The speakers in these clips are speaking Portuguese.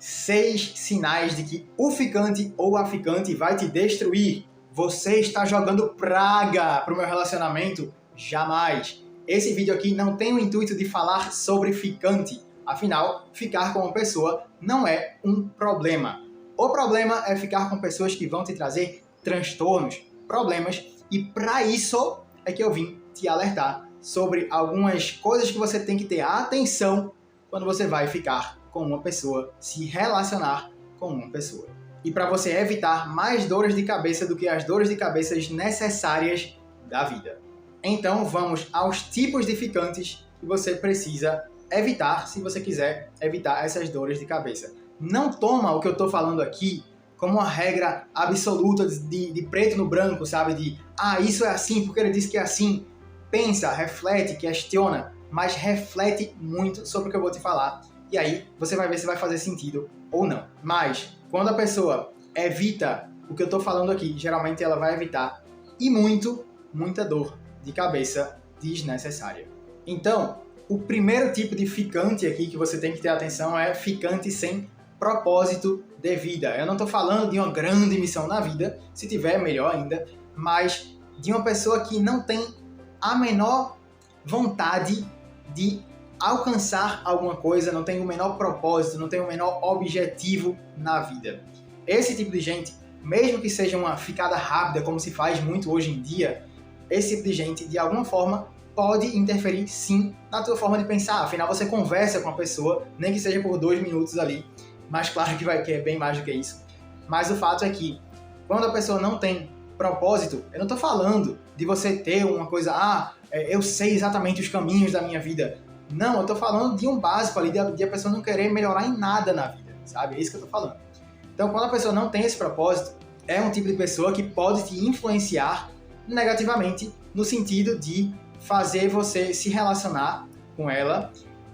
6 sinais de que o ficante ou a ficante vai te destruir. Você está jogando praga para o meu relacionamento? Jamais! Esse vídeo aqui não tem o intuito de falar sobre ficante. Afinal, ficar com uma pessoa não é um problema. O problema é ficar com pessoas que vão te trazer transtornos, problemas, e para isso é que eu vim te alertar sobre algumas coisas que você tem que ter atenção quando você vai ficar com uma pessoa, se relacionar com uma pessoa. E para você evitar mais dores de cabeça do que as dores de cabeça necessárias da vida. Então vamos aos tipos de ficantes que você precisa evitar se você quiser evitar essas dores de cabeça. Não toma o que eu estou falando aqui como uma regra absoluta de preto no branco, sabe? Isso é assim porque ele disse que é assim. Pensa, reflete, questiona, mas reflete muito sobre o que eu vou te falar. E aí você vai ver se vai fazer sentido ou não. Mas quando a pessoa evita o que eu estou falando aqui, geralmente ela vai evitar muita dor de cabeça desnecessária. Então, o primeiro tipo de ficante aqui que você tem que ter atenção é ficante sem propósito de vida. Eu não estou falando de uma grande missão na vida, se tiver melhor ainda, mas de uma pessoa que não tem a menor vontade de alcançar alguma coisa, não tem o menor propósito, não tem o menor objetivo na vida. Esse tipo de gente, mesmo que seja uma ficada rápida, como se faz muito hoje em dia, esse tipo de gente, de alguma forma, pode interferir sim na tua forma de pensar. Afinal, você conversa com a pessoa, nem que seja por 2 minutos ali, mas claro que é bem mais do que isso. Mas o fato é que, quando a pessoa não tem propósito, eu não estou falando de você ter uma coisa, eu sei exatamente os caminhos da minha vida. Não, eu estou falando de um básico ali, de a pessoa não querer melhorar em nada na vida, sabe? É isso que eu estou falando. Então, quando a pessoa não tem esse propósito, é um tipo de pessoa que pode te influenciar negativamente no sentido de fazer você se relacionar com ela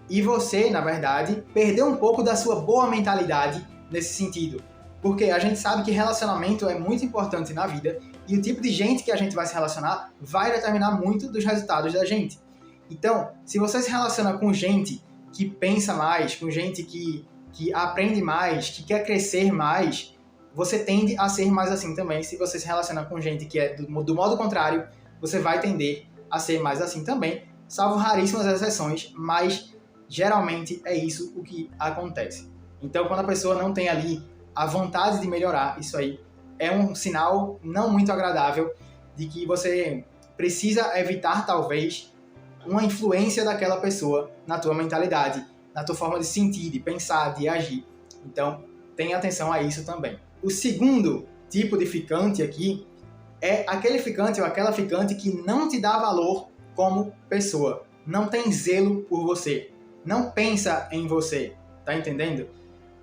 e você, na verdade, perder um pouco da sua boa mentalidade nesse sentido. Porque a gente sabe que relacionamento é muito importante na vida e o tipo de gente que a gente vai se relacionar vai determinar muito dos resultados da gente. Então, se você se relaciona com gente que pensa mais, com gente que aprende mais, que quer crescer mais, você tende a ser mais assim também. Se você se relaciona com gente que é do modo contrário, você vai tender a ser mais assim também, salvo raríssimas exceções, mas geralmente é isso o que acontece. Então, quando a pessoa não tem ali a vontade de melhorar, isso aí é um sinal não muito agradável de que você precisa evitar, talvez, uma influência daquela pessoa na tua mentalidade, na tua forma de sentir, de pensar, de agir. Então, tenha atenção a isso também. O segundo tipo de ficante aqui é aquele ficante ou aquela ficante que não te dá valor como pessoa, não tem zelo por você, não pensa em você, tá entendendo?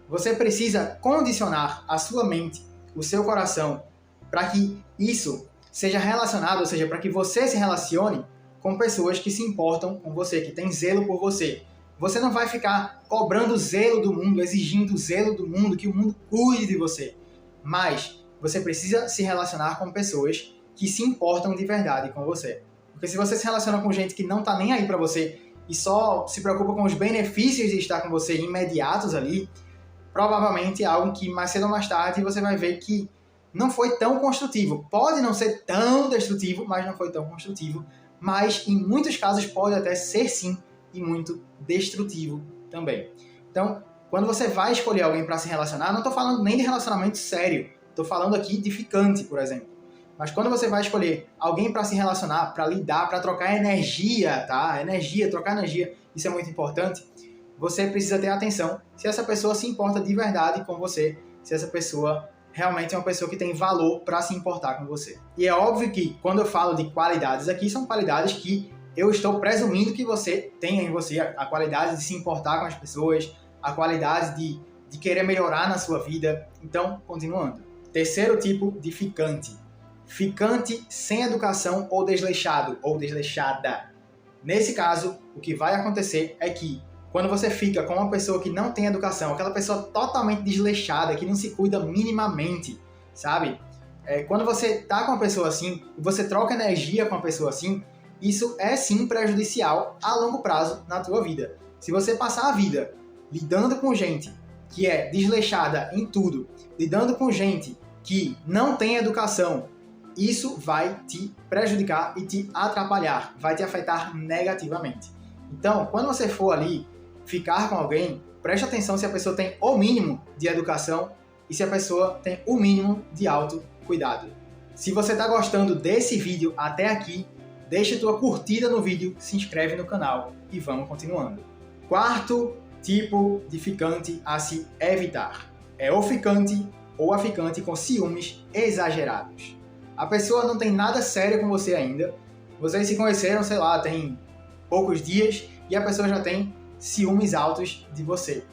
Você precisa condicionar a sua mente, o seu coração, para que isso seja relacionado, ou seja, para que você se relacione com pessoas que se importam com você, que têm zelo por você. Você não vai ficar cobrando zelo do mundo, exigindo zelo do mundo, que o mundo cuide de você. Mas você precisa se relacionar com pessoas que se importam de verdade com você. Porque se você se relaciona com gente que não tá nem aí pra você e só se preocupa com os benefícios de estar com você imediatos ali, provavelmente é algo que mais cedo ou mais tarde você vai ver que não foi tão construtivo. Pode não ser tão destrutivo, mas não foi tão construtivo. Mas em muitos casos pode até ser sim e muito destrutivo também. Então, quando você vai escolher alguém para se relacionar, não estou falando nem de relacionamento sério, estou falando aqui de ficante, por exemplo. Mas quando você vai escolher alguém para se relacionar, para lidar, para trocar energia, tá? Trocar energia, isso é muito importante. Você precisa ter atenção se essa pessoa se importa de verdade com você, se essa pessoa realmente é uma pessoa que tem valor para se importar com você. E é óbvio que quando eu falo de qualidades aqui, são qualidades que eu estou presumindo que você tenha em você, a qualidade de se importar com as pessoas, a qualidade de querer melhorar na sua vida. Então, continuando. Terceiro tipo de ficante. Ficante sem educação ou desleixado, ou desleixada. Nesse caso, o que vai acontecer é que quando você fica com uma pessoa que não tem educação, aquela pessoa totalmente desleixada, que não se cuida minimamente, sabe? Quando você tá com uma pessoa assim, e você troca energia com uma pessoa assim, isso é sim prejudicial a longo prazo na tua vida. Se você passar a vida lidando com gente que é desleixada em tudo, lidando com gente que não tem educação, isso vai te prejudicar e te atrapalhar, vai te afetar negativamente. Então, quando você for ali ficar com alguém, preste atenção se a pessoa tem o mínimo de educação e se a pessoa tem o mínimo de autocuidado. Se você está gostando desse vídeo até aqui, deixa tua curtida no vídeo, se inscreve no canal e vamos continuando. Quarto tipo de ficante a se evitar é o ficante ou a ficante com ciúmes exagerados. A pessoa não tem nada sério com você ainda, vocês se conheceram, sei lá, tem poucos dias e a pessoa já tem ciúmes altos de você.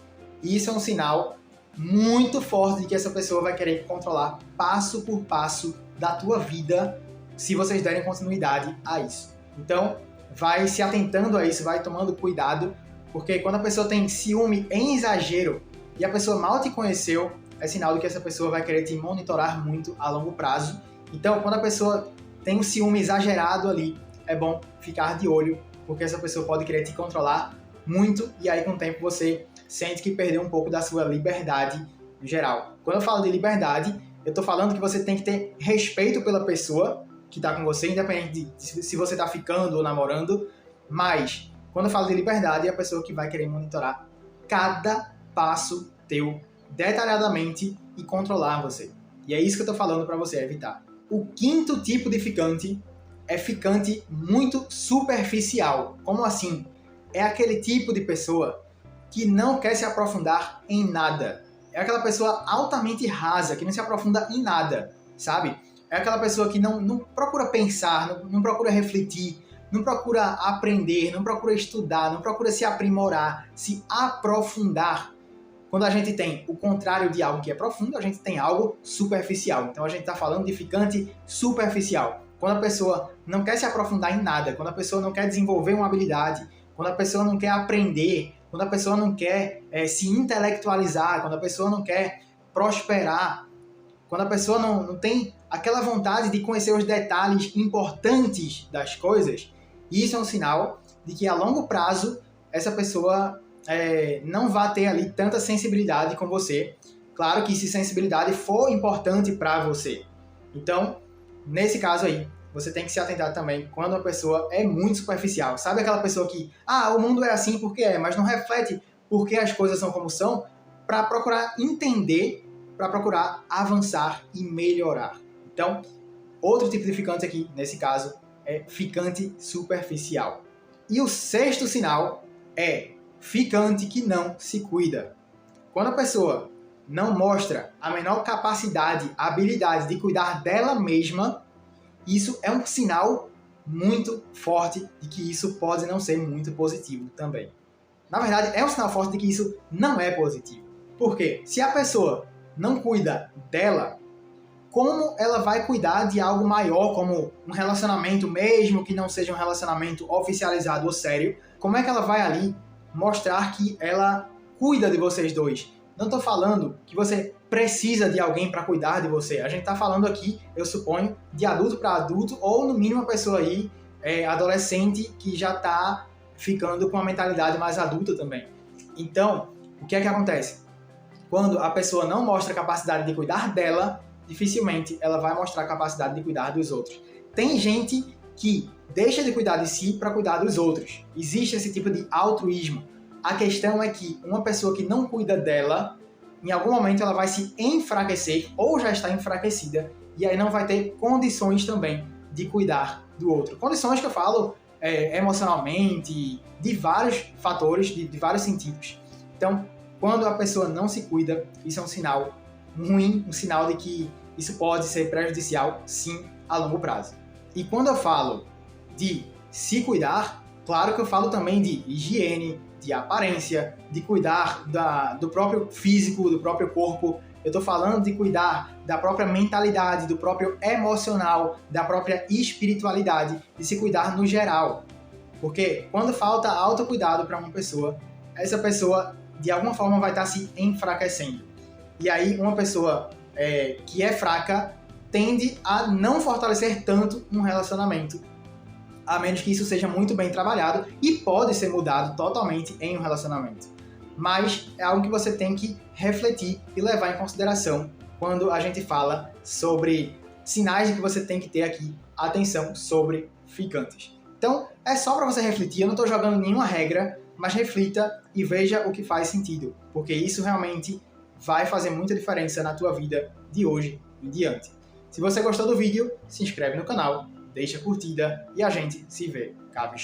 E isso é um sinal muito forte de que essa pessoa vai querer controlar passo por passo da tua vida se vocês derem continuidade a isso. Então, vai se atentando a isso, vai tomando cuidado, porque quando a pessoa tem ciúme em exagero e a pessoa mal te conheceu, é sinal de que essa pessoa vai querer te monitorar muito a longo prazo. Então, quando a pessoa tem um ciúme exagerado ali, é bom ficar de olho, porque essa pessoa pode querer te controlar muito e aí com o tempo você sente que perdeu um pouco da sua liberdade no geral. Quando eu falo de liberdade, eu estou falando que você tem que ter respeito pela pessoa que está com você, independente de se você está ficando ou namorando, mas quando eu falo de liberdade, é a pessoa que vai querer monitorar cada passo teu detalhadamente e controlar você. E é isso que eu estou falando para você evitar. O quinto tipo de ficante é ficante muito superficial. Como assim? É aquele tipo de pessoa que não quer se aprofundar em nada. É aquela pessoa altamente rasa, que não se aprofunda em nada, sabe? É aquela pessoa que não procura pensar, não procura refletir, não procura aprender, não procura estudar, não procura se aprimorar, se aprofundar. Quando a gente tem o contrário de algo que é profundo, a gente tem algo superficial. Então a gente está falando de ficante superficial. Quando a pessoa não quer se aprofundar em nada, quando a pessoa não quer desenvolver uma habilidade, quando a pessoa não quer aprender, quando a pessoa não quer se intelectualizar, quando a pessoa não quer prosperar, quando a pessoa não tem aquela vontade de conhecer os detalhes importantes das coisas, isso é um sinal de que a longo prazo essa pessoa não vai ter ali tanta sensibilidade com você. Claro que se sensibilidade for importante para você. Então, nesse caso aí, você tem que se atentar também quando a pessoa é muito superficial. Sabe aquela pessoa que, o mundo é assim porque é, mas não reflete por que as coisas são como são, para procurar entender, para procurar avançar e melhorar. Então, outro tipo de ficante aqui, nesse caso, é ficante superficial. E o sexto sinal é ficante que não se cuida. Quando a pessoa não mostra a menor capacidade, habilidade de cuidar dela mesma, isso é um sinal muito forte de que isso pode não ser muito positivo também. Na verdade, é um sinal forte de que isso não é positivo. Por quê? Se a pessoa não cuida dela, como ela vai cuidar de algo maior, como um relacionamento mesmo que não seja um relacionamento oficializado ou sério? Como é que ela vai ali mostrar que ela cuida de vocês dois? Não estou falando que você precisa de alguém para cuidar de você. A gente está falando aqui, eu suponho, de adulto para adulto, ou no mínimo uma pessoa aí, adolescente, que já está ficando com uma mentalidade mais adulta também. Então, o que é que acontece? Quando a pessoa não mostra a capacidade de cuidar dela, dificilmente ela vai mostrar a capacidade de cuidar dos outros. Tem gente que deixa de cuidar de si para cuidar dos outros. Existe esse tipo de altruísmo. A questão é que uma pessoa que não cuida dela, em algum momento ela vai se enfraquecer ou já está enfraquecida e aí não vai ter condições também de cuidar do outro. Condições que eu falo emocionalmente, de vários fatores, de vários sentidos. Então, quando a pessoa não se cuida, isso é um sinal ruim, um sinal de que isso pode ser prejudicial, sim, a longo prazo. E quando eu falo de se cuidar, claro que eu falo também de higiene, de aparência, de cuidar do próprio físico, do próprio corpo. Eu estou falando de cuidar da própria mentalidade, do próprio emocional, da própria espiritualidade, de se cuidar no geral. Porque quando falta autocuidado para uma pessoa, essa pessoa de alguma forma vai estar se enfraquecendo. E aí uma pessoa que é fraca tende a não fortalecer tanto um relacionamento, a menos que isso seja muito bem trabalhado e pode ser mudado totalmente em um relacionamento. mas é algo que você tem que refletir e levar em consideração quando a gente fala sobre sinais de que você tem que ter aqui atenção sobre ficantes. Então, é só para você refletir, eu não estou jogando nenhuma regra, mas reflita e veja o que faz sentido, porque isso realmente vai fazer muita diferença na tua vida de hoje em diante. Se você gostou do vídeo, se inscreve no canal, deixa a curtida e a gente se vê. Cabe